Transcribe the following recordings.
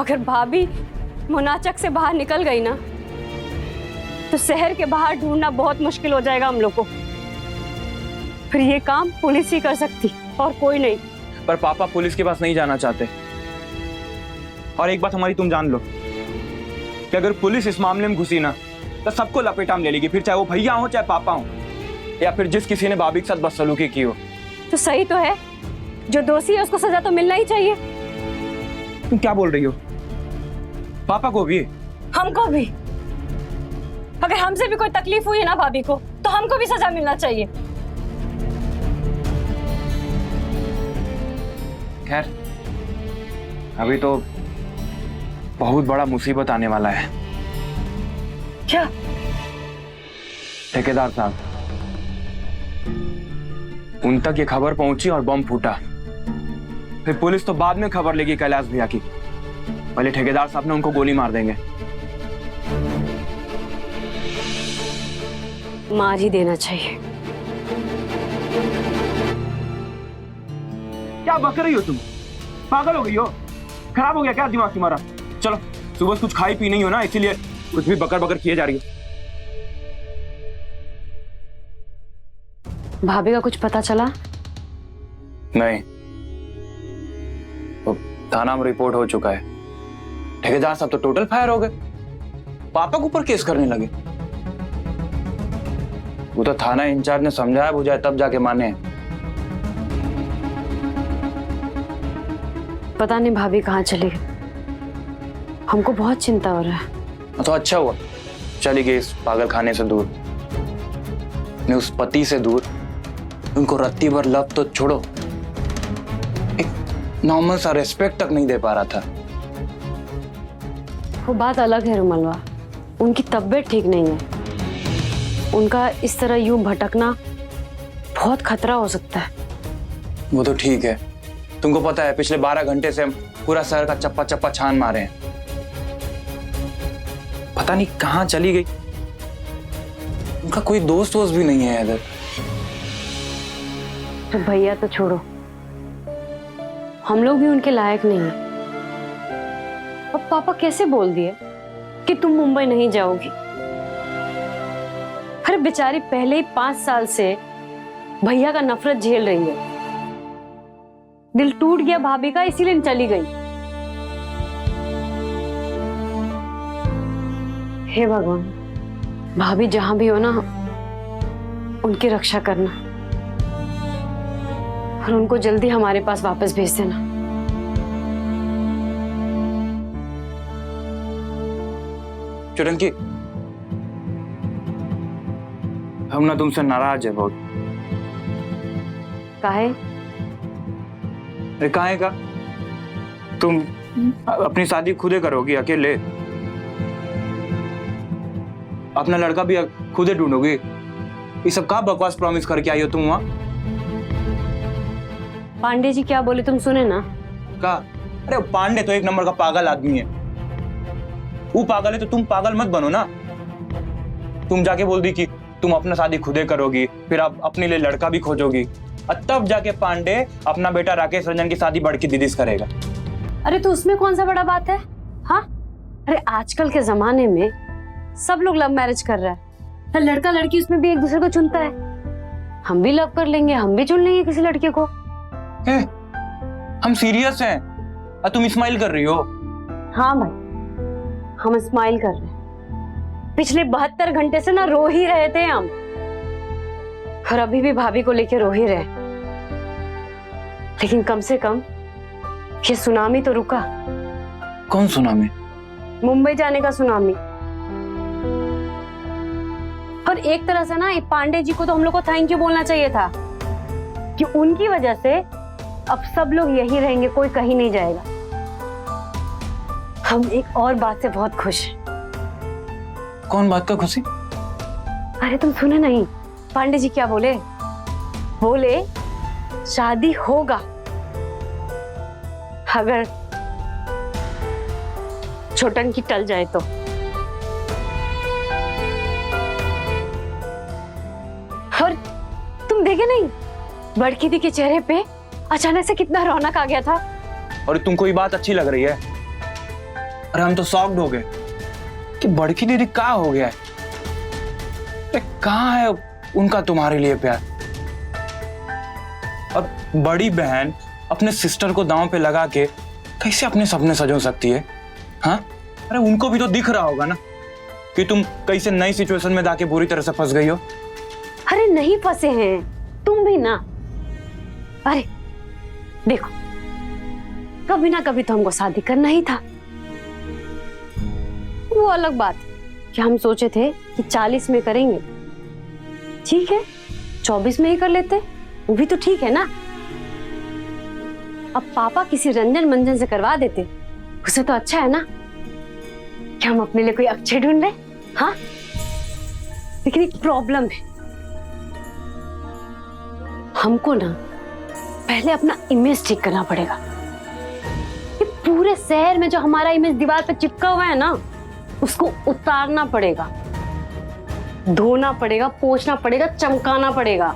अगर भाभी मुनाचक से बाहर निकल गई ना तो शहर के बाहर ढूंढना बहुत मुश्किल हो जाएगा हम लोग को। फिर ये काम पुलिस ही कर सकती और कोई नहीं। पर पापा पुलिस के पास नहीं जाना चाहते। और एक बात हमारी तुम जान लो कि अगर पुलिस इस मामले में घुसी ना तो सबको लपेटा में ले लेगी, फिर चाहे वो भैया हो चाहे पापा हो या फिर जिस किसी ने भाभी के साथ बदसलूकी की हो। तो सही तो है, जो दोषी है उसको सजा तो मिलना ही चाहिए। तुम क्या बोल रही हो? पापा को भी, हमको भी। अगर हमसे भी कोई तकलीफ हुई है ना भाभी को तो हमको भी सजा मिलना चाहिए। खैर अभी तो बहुत बड़ा मुसीबत आने वाला है। क्या? ठेकेदार साहब, उन तक ये खबर पहुंची और बम फूटा। फिर पुलिस तो बाद में खबर लेगी कैलाश भैया की, पहले ठेकेदार साहब ने उनको गोली मार देंगे। मार ही देना चाहिए। क्या बक रही हो तुम? पागल हो गई हो? खराब हो गया क्या दिमाग तुम्हारा? चलो, सुबह से कुछ खाई पी नहीं हो ना, इसीलिए कुछ भी बकर बकर किए जा रही हो। भाभी का कुछ पता चला? नहीं, तो थाना में रिपोर्ट हो चुका है। ठेकेदार साहब तो टोटल फायर हो गए, पापा के ऊपर केस करने लगे। वो तो थाना इंचार्ज ने समझाया बुझाया तब जाके माने। पता नहीं भाभी कहाँ चली गई, हमको बहुत चिंता हो रहा है। तो अच्छा हुआ चली गई इस पागल खाने से दूर, नहीं उस पति से दूर। उनको रत्ती भर लव तो छोड़ो, एक नॉर्मल सा रिस्पेक्ट तक नहीं दे पा रहा था। वो बात अलग है रुमलवा, उनकी तबीयत ठीक नहीं है। उनका इस तरह यूं भटकना बहुत खतरा हो सकता है। वो तो ठीक है, तुमको पता है पिछले 12 घंटे से हम पूरा शहर का चप्पा चप्पा छान मारे हैं। पता नहीं कहाँ चली गई। उनका कोई दोस्त वोस्त भी नहीं है इधर। तो भैया तो छोड़ो, हम लोग भी उनके लायक नहीं हैं। अब पापा कैसे बोल दिए कि तुम मुंबई नहीं जाओगी? अरे बेचारी पहले ही 5 साल से भैया का नफरत झेल रही है। दिल टूट गया भाभी का, इसीलिए चली गई। हे भगवान, भाभी जहां भी हो ना, उनकी रक्षा करना और उनको जल्दी हमारे पास वापस भेज देना। चुटंकी, हम ना तुमसे नाराज है बहुत। काहे? अरे काहे का? तुम अपनी शादी खुदे करोगी अकेले, अपना लड़का भी खुदे ढूंढोगी। ये सब का बकवास प्रॉमिस करके आई हो तुम वहां? पांडे जी क्या बोले तुम सुने ना? का? अरे पांडे तो एक नंबर का पागल आदमी है। वो पागल है तो तुम पागल मत बनो ना। तुम जाके बोल दी कि तुम अपना शादी खुदे करोगी, फिर आप अपने लिए लड़का भी खोजोगी, और तब जाके पांडे अपना बेटा राकेश रंजन की शादी बड़की दीदी से करेगा। अरे तो उसमें कौन सा बड़ा बात है? हाँ, अरे आजकल के जमाने में सब लोग लव मैरिज कर रहा है। लड़का लड़की उसमें भी एक दूसरे को चुनता है। हम भी लव कर लेंगे, हम भी चुन लेंगे किसी लड़के को। हम सीरियस हैं और तुम स्माइल कर रही हो। हाँ भाई, हम स्माइल कर रहे हैं। पिछले 72 घंटे से ना रो ही रहे थे हम, और अभी भी भाभी को लेके रो ही रहे। लेकिन कम से कम ये सुनामी तो रुका। कौन सुनामी? मुंबई जाने का सुनामी। और एक तरह से ना पांडे जी को तो हम लोग को थैंक यू बोलना चाहिए था कि उनकी वजह से अब सब लोग यही रहेंगे, कोई कहीं नहीं जाएगा। हम एक और बात से बहुत खुश हैं। कौन बात का खुशी? अरे तुम सुने नहीं पांडे जी क्या बोले? बोले शादी होगा अगर छोटन की टल जाए तो। और तुम देखे नहीं बड़की दी के चेहरे पे अचानक से कितना रौनक आ गया था। और तुमको ये बात अच्छी लग रही है? अरे हम तो शॉक्ड हो गए कि बड़की दीदी कहाँ हो गया है। अरे कहाँ है उनका तुम्हारे लिए प्यार। अब बड़ी बहन अपने सिस्टर को दांव पे लगा के कैसे अपने सपने सजो सकती है? हाँ, अरे उनको भी तो दिख रहा होगा ना कि तुम कैसे नई सिचुएशन में जाके बुरी तरह से फंस गई हो। अरे नहीं फंसे हैं, तुम भी ना। अरे देखो, कभी ना कभी तो हमको शादी करना ही था। वो अलग बात कि हम सोचे थे कि 40 में करेंगे, ठीक है 24 में ही कर लेते, वो भी तो ठीक है ना। अब पापा किसी रंजन मंजन से करवा देते, उसे तो अच्छा है ना कि हम अपने लिए कोई अक्षय ढूंढ लें। हाँ, लेकिन एक प्रॉब्लम है, हमको ना पहले अपना इमेज ठीक करना पड़ेगा। ये पूरे शहर में जो हमारा इमेज दीवार पे चिपका हुआ है ना, उसको उतारना पड़ेगा, धोना पड़ेगा, पोंछना पड़ेगा, चमकाना पड़ेगा।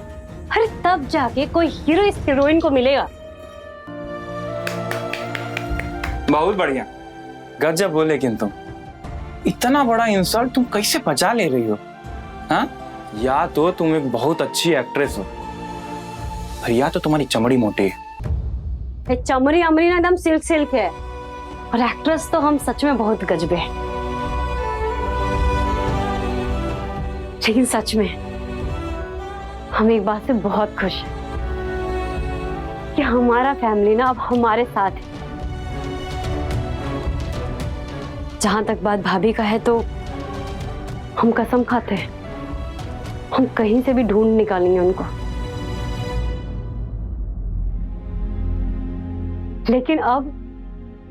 अरे तब जाके कोई हीरो इस हीरोइन को मिलेगा। बहुत बढ़िया, गजब हो। लेकिन तुम इतना बड़ा इंसल्ट तुम कैसे पचा ले रही हो? हाँ, या तो तुम एक बहुत अच्छी एक्ट्रेस हो, और या तो तुम्हारी चमड़ी मोटी है। चमड़ी अमरी ना एकदम सिल्क सिल्क है, और एक्ट्रेस तो हम सच में बहुत गजबे हैं। लेकिन सच में हम एक बात से बहुत खुश हैं कि हमारा फैमिली ना अब हमारे साथ है। जहां तक बात भाभी का है तो हम कसम खाते हैं, हम कहीं से भी ढूंढ निकालेंगे उनको। लेकिन अब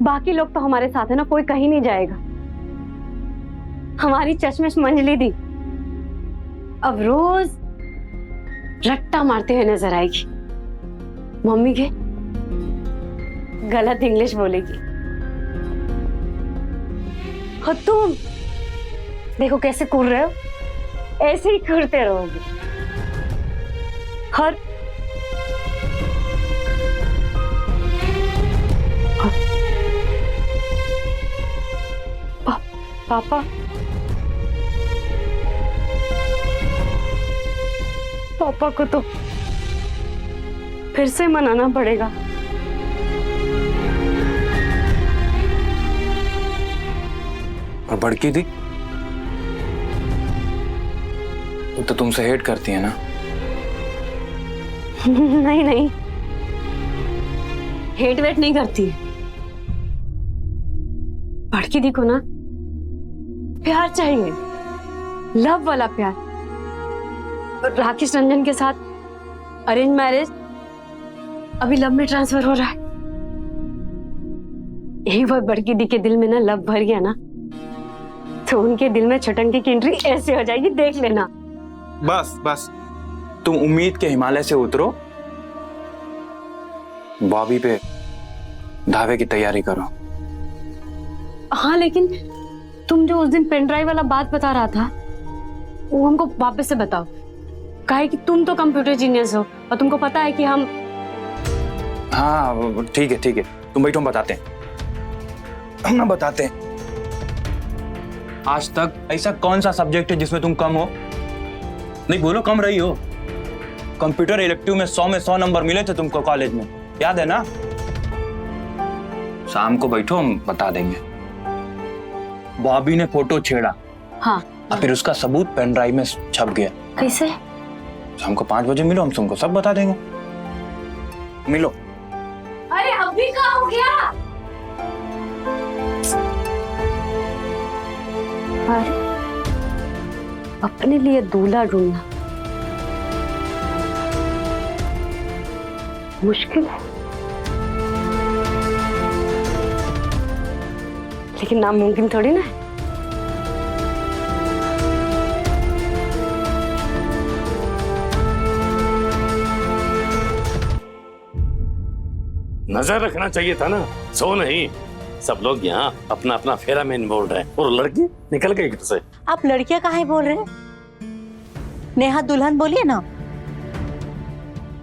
बाकी लोग तो हमारे साथ है ना, कोई कहीं नहीं जाएगा। हमारी चश्मिश मंजली दी अब रोज रट्टा मारते हुए नजर आएगी। मम्मी के गलत इंग्लिश बोलेगी, और तुम देखो कैसे कूद रहे हो, ऐसे ही कूदते रहोगे। हर पापा पापा को तो फिर से मनाना पड़ेगा। और बड़की दी वो तो तुमसे हेट करती है ना? नहीं नहीं, हेट वेट नहीं करती। बड़की दी को ना प्यार चाहिए, लव वाला प्यार। राकेश रंजन के साथ अरेंज मैरिज अभी लव में ट्रांसफर हो रहा है। एक बार बड़की दी के दिल में ना लव भर गया ना, तो उनके दिल में छटंकी की एंट्री ऐसे हो जाएगी, देख लेना। बस बस, तुम उम्मीद के हिमालय से उतरो, बॉबी पे धावे की तैयारी करो। हाँ, लेकिन तुम जो उस दिन पेन ड्राइव वाला बात बता रहा था, वो हमको वापस से बताओ। काहे कि तुम तो कंप्यूटर जीनियस हो और तुमको पता है कि हम। हाँ ठीक है ठीक है, तुम बैठो, हम बताते हैं, हम ना बताते हैं। आज तक ऐसा कौन सा सब्जेक्ट है जिसमें तुम कम हो? नहीं बोलो, कम रही हो। कंप्यूटर इलेक्टिव में 100 में 100 नंबर मिले थे तुमको कॉलेज में, याद है ना? शाम को बैठो, हम बता देंगे। बॉबी ने फोटो छेड़ा, हाँ, और फिर उसका सबूत पेन ड्राइव में छप गया। कैसे? शाम को 5 बजे मिलो, हम तुमको सब बता देंगे। मिलो। अरे अभी क्या हो गया? अरे अपने लिए दूल्हा ढूंढना मुश्किल है, लेकिन नामुमकिन थोड़ी ना है। नजर रखना चाहिए था ना, सो नहीं। सब लोग यहाँ अपना अपना फेरा में इन्वॉल्व है, और लड़की निकल गई घर से। आप लड़कियां काहे बोल रहे हैं? नेहा दुल्हन बोलिए ना।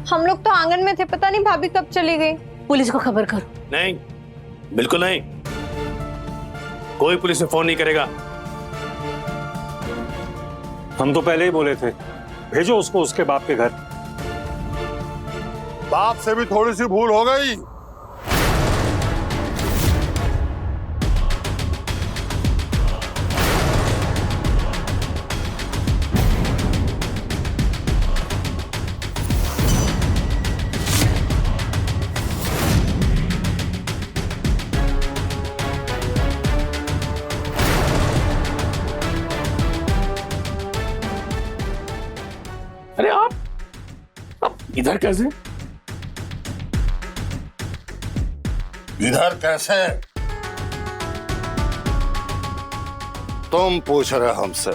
हम लोग तो आंगन में थे, पता नहीं भाभी कब चली गई। पुलिस को खबर करो। नहीं, बिल्कुल नहीं। कोई पुलिस में फोन नहीं करेगा। हम तो पहले ही बोले थे, भेजो उसको उसके बाप के घर। बाप से भी थोड़ी सी भूल हो गई। अरे आप इधर कैसे? इधर कैसे? तुम पूछ रहे हमसे?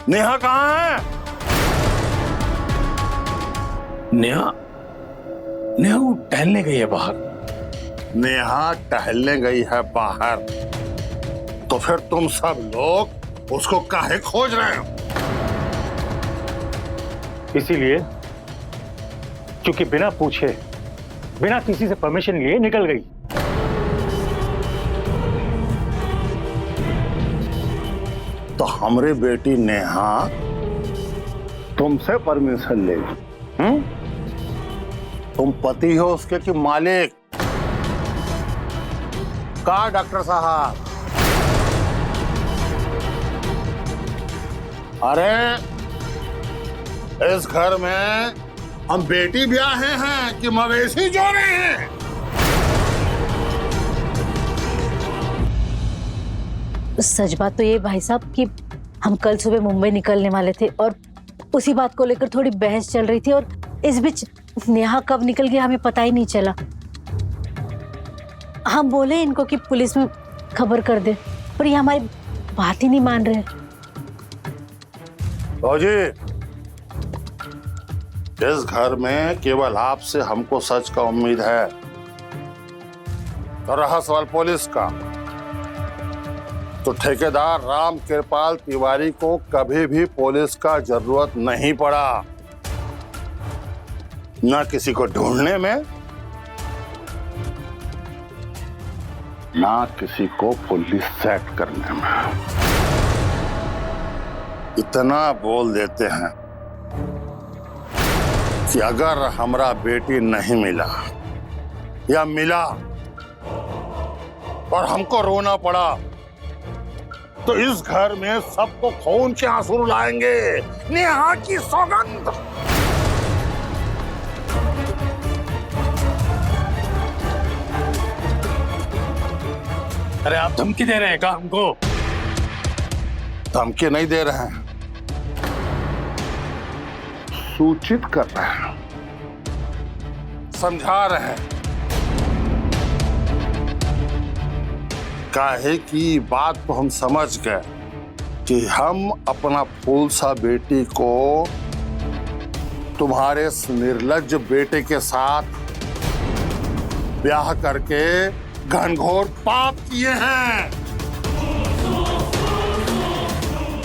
नेहा कहाँ है? नेहा नेहा वो टहलने गई है बाहर। नेहा टहलने गई है बाहर, तो फिर तुम सब लोग उसको काहे खोज रहे हो? इसीलिए क्योंकि बिना पूछे, बिना किसी से परमिशन लिए निकल गई। तो हमारी बेटी नेहा तुमसे परमिशन लेगी? तुम पति हो उसके कि मालिक? का डॉक्टर साहब? अरे इस घर में हम बेटी ब्याहे हैं कि मवेशी जोड़े हैं? सच बात तो ये भाई साहब कि हम कल सुबह मुंबई निकलने वाले थे और उसी बात को लेकर थोड़ी बहस चल रही थी और इस बीच नेहा कब निकल गया हमें पता ही नहीं चला। हम बोले इनको कि पुलिस में खबर कर दे, पर ये हमारी बात ही नहीं मान रहे। जी, इस घर में केवल आपसे हमको सच का उम्मीद है। तो रहा सवाल पुलिस का, तो ठेकेदार राम कृपाल तिवारी को कभी भी पुलिस का जरूरत नहीं पड़ा, ना किसी को ढूंढने में, ना किसी को पुलिस सेट करने में। इतना बोल देते हैं कि अगर हमरा बेटी नहीं मिला या मिला और हमको रोना पड़ा तो इस घर में सबको खून के आंसू रुलाएंगे। नेहा की सौगंध। अरे आप धमकी दे रहे हैं क्या हमको? धमकी नहीं दे रहे हैं, सूचित कर रहे हैं, समझा रहे हैं। काहे की बात तो हम समझ गए कि हम अपना फूल सा बेटी को तुम्हारे इस निर्लज्ज बेटे के साथ ब्याह करके घनघोर पाप किए हैं,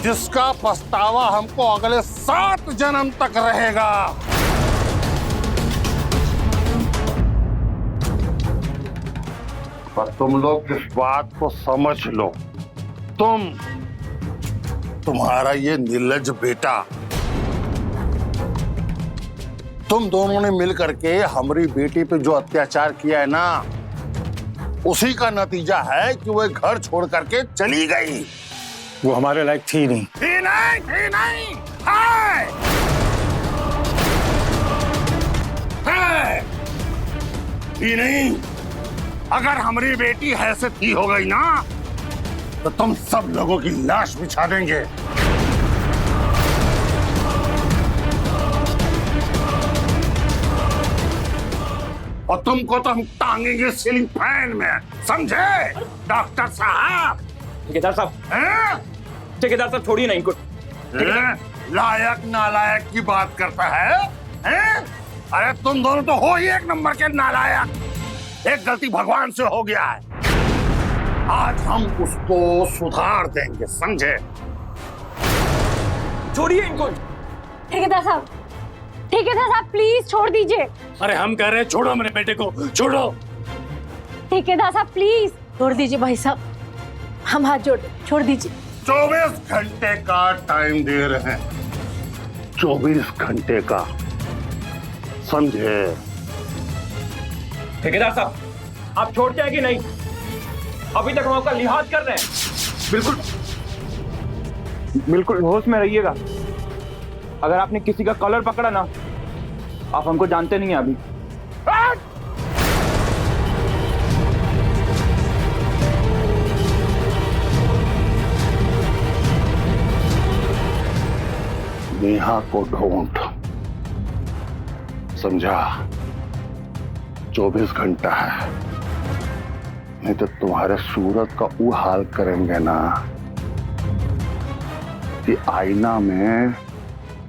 जिसका पछतावा हमको अगले 7 जन्म तक रहेगा। पर तुम लोग इस बात को समझ लो, तुम्हारा ये निर्लज्ज बेटा, तुम दोनों ने मिल करके हमारी बेटी पे जो अत्याचार किया है ना, उसी का नतीजा है कि वो घर छोड़ करके चली गई। वो हमारे लायक थी नहीं। थी नहीं, है। थी नहीं। अगर हमारी बेटी ऐसे थी हो गई ना, तो तुम सब लोगों की लाश बिछा देंगे। और तुमको तो हम टांगेंगे सीलिंग फैन में, समझे डॉक्टर साहब? ठेकेदार साहब, ठेकेदार साहब छोड़िए ना इनको। लायक नालायक की बात करता है, हैं? अरे तुम दोनों तो हो ही एक नंबर के नालायक। एक गलती भगवान से हो गया है, आज हम उसको सुधार देंगे, समझे? छोड़िए इनको। ठेकेदार साहब प्लीज छोड़ दीजिए। अरे हम कह रहे हैं छोड़ो मेरे बेटे को, छोड़ो। ठेकेदार साहब प्लीज। छोड़ दीजिए भाई साहब, हम हाथ छोड़ दीजिए। 24 घंटे का टाइम दे रहे हैं, 24 घंटे का, समझे? ठेकेदार साहब, आप छोड़ते हैं कि नहीं? अभी तक हम आपका लिहाज कर रहे हैं। बिल्कुल बिल्कुल होश में रहिएगा। अगर आपने किसी का कॉलर पकड़ा ना, आप हमको जानते नहीं हैं अभी। नेहा को ढूंढ, समझा? 24 घंटा है, नहीं तो तुम्हारे सूरत का वो हाल करेंगे ना कि आईना में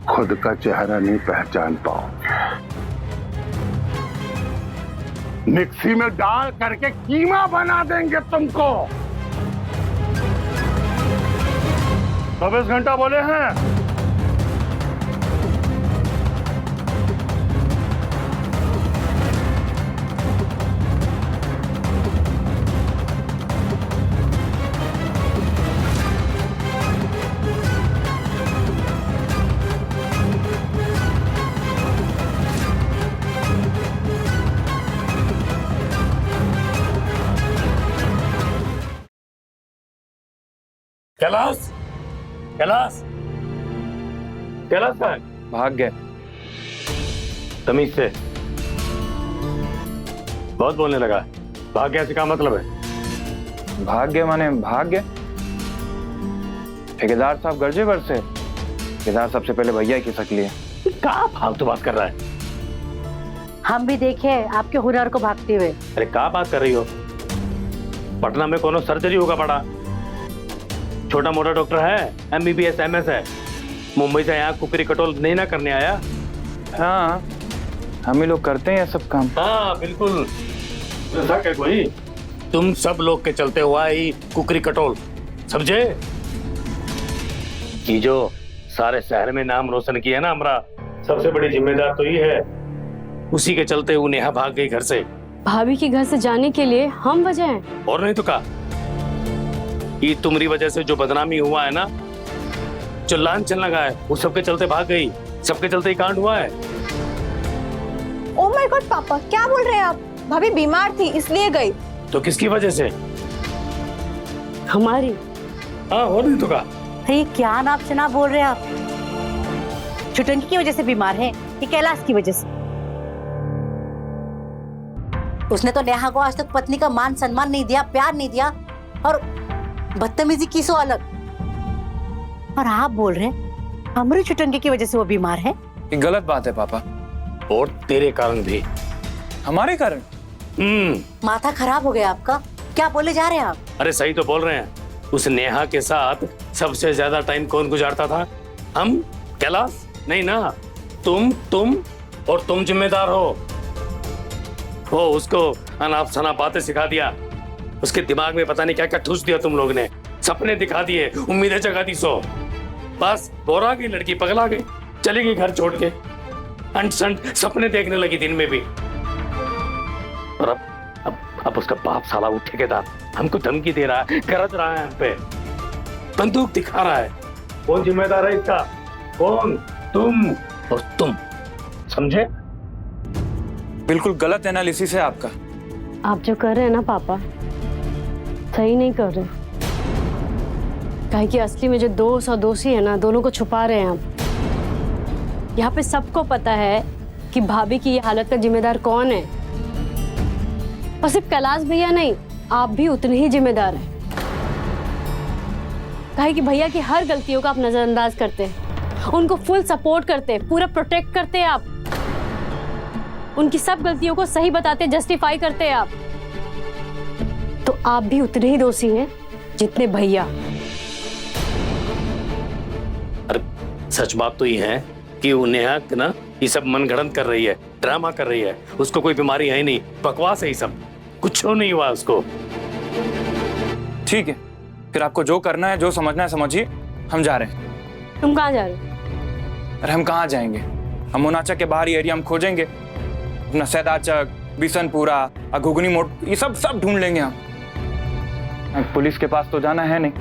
खुद का चेहरा नहीं पहचान पाओगे। मिक्सी में डाल करके कीमा बना देंगे तुमको। 24 घंटा बोले हैं। कैलाश, कैलाश, कैलाश का भाग गए। तमीज से बहुत बोलने लगा। भाग गया से क्या मतलब है? भाग गए माने भाग गए। ठेकेदार साहब गर्जे भर से, ठेकेदार सबसे पहले भैया की खिसक लिए। क्या फालतू बात कर रहा है? हम भी देखे आपके हुनर को भागते हुए। अरे क्या बात कर रही हो? पटना में कोनो सर्जरी होगा बड़ा, छोटा मोटा डॉक्टर है, MBBS MS है। मुंबई से यहाँ कुकरी कटोल नहीं ना करने आया। हाँ, हम ही लोग करते हैं सब काम। हाँ बिल्कुल, ऐसा क्या कोई? तुम सब लोग के चलते हुआ ही कुकरी कटोल, समझे? कि जो सारे शहर में नाम रोशन किया ना हमारा, सबसे बड़ी जिम्मेदार तो ये है। उसी के चलते वो नेहा भाग गई घर से। भाभी के घर से जाने के लिए हम वजह हैं। और नहीं तो क्या? ये तुम्हारी वजह से जो बदनामी हुआ है ना, जो लान चलने लगा है, वो सबके चलते भाग गई। सबके चलते ही कांड हुआ है। ओ माय गॉड पापा, क्या बोल रहे हैं आप? भाभी बीमार थी इसलिए गई। तो किसकी वजह से? हमारी। हाँ, और नहीं तो क्या? ये क्या नाप शनाप बोल रहे हैं आप? छुटंकी की वजह से बीमार है कि कैलाश की वजह से? उसने तो नेहा को आज तक पत्नी का मान सम्मान नहीं दिया, प्यार नहीं दिया, और बदतमीजी की सो अलग। और आप बोल रहे हैं हमारी छुटंकी की वजह से वो बीमार है? ये गलत बात है पापा। और तेरे कारण भी। हमारे कारण? माथा खराब हो गया आपका? क्या बोले जा रहे हैं आप? अरे सही तो बोल रहे हैं। उस नेहा के साथ सबसे ज्यादा टाइम कौन गुजारता था? हम? कैलाश? नहीं ना, तुम और तुम जिम्मेदार हो। वो उसको अनाप शनाप बातें सिखा दिया, उसके दिमाग में पता नहीं क्या क्या ठूस दिया तुम लोग ने, सपने दिखा दिए, उम्मीदें जगा दी। सो बस बोरा गई लड़की, पगला गई, चली गई घर छोड़ के, अंट संट सपने देखने लगी दिन में भी। और अब उसका बाप साला वो ठेकेदार हमको धमकी दे रहा है, गरज रहा है हम पे, बंदूक दिखा रहा है। कौन जिम्मेदार है इसका? कौन? तुम और तुम, समझे? बिल्कुल गलत एनालिसिस है आपका। आप जो कर रहे हैं ना पापा, सही नहीं कर रहे। काहे कि असली में जो दोस्त और दोषी है ना, दोनों को छुपा रहे हैं हम। यहाँ पे सबको पता है कि भाभी की ये हालत का जिम्मेदार कौन है। और सिर्फ कैलाश भैया नहीं, आप भी उतने ही जिम्मेदार हैं। काहे कि भैया की हर गलतियों का आप नजरअंदाज करते हैं, उनको फुल सपोर्ट करते हैं, पूरा प्रोटेक्ट करते हैं आप। उनकी सब गलतियों को सही बताते, जस्टिफाई करते हैं आप। तो आप भी उतने ही दोषी हैं जितने भैया। अरे सच बात तो ये है कि वो नेहा ना ये सब मनगढ़ंत कर रही है, ड्रामा कर रही है। उसको कोई बीमारी है नहीं, बकवास है ये सब, कुछ नहीं हुआ उसको। ठीक है, फिर आपको जो करना है, जो समझना है समझिए। हम जा रहे हैं। तुम कहाँ जा रहे हो? अरे हम कहाँ जाएंगे? हम मोनाचा के बाहरी एरिया में खोजेंगे, अपना सैदाचक, बिसनपुरा घुगनी मोट ये सब ढूंढ लेंगे हम। पुलिस के पास तो जाना है नहीं।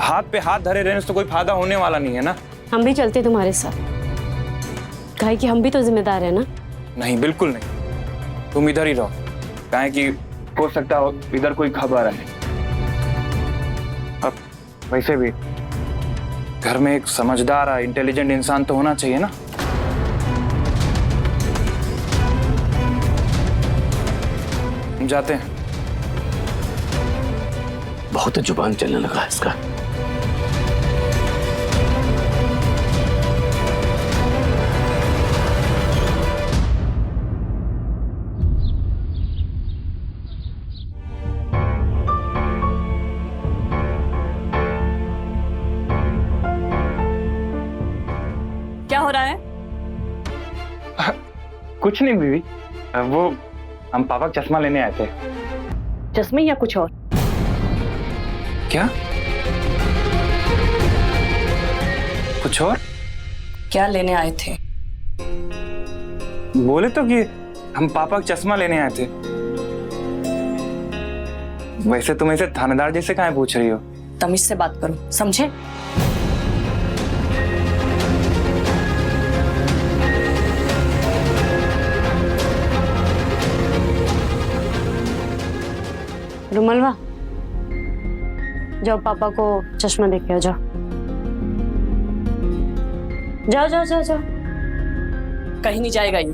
हाथ पे हाथ धरे रहने से तो कोई फायदा होने वाला नहीं है ना। हम भी चलते तुम्हारे साथ, काहे कि हम भी तो जिम्मेदार है ना। नहीं, बिल्कुल नहीं, तुम इधर ही रहो, काहे कि हो सकता हो इधर कोई खबर है। अब वैसे भी घर में एक समझदार इंटेलिजेंट इंसान तो होना चाहिए ना। हम जाते हैं। बहुत जुबान चलने लगा है इसका। क्या हो रहा है? कुछ नहीं बीवी, वो हम पापा का चश्मा लेने आए थे। चश्मे या कुछ और? क्या? कुछ और? क्या लेने आए थे? बोले तो कि हम पापा का चश्मा लेने आए थे। वैसे तुम ऐसे थानेदार जैसे काहे पूछ रही हो? तमीज से बात करो, समझे? रुमलवा, जाओ पापा को चश्मा देके आओ, जाओ जाओ जाओ जाओ जाओ। कहीं नहीं जाएगा ये।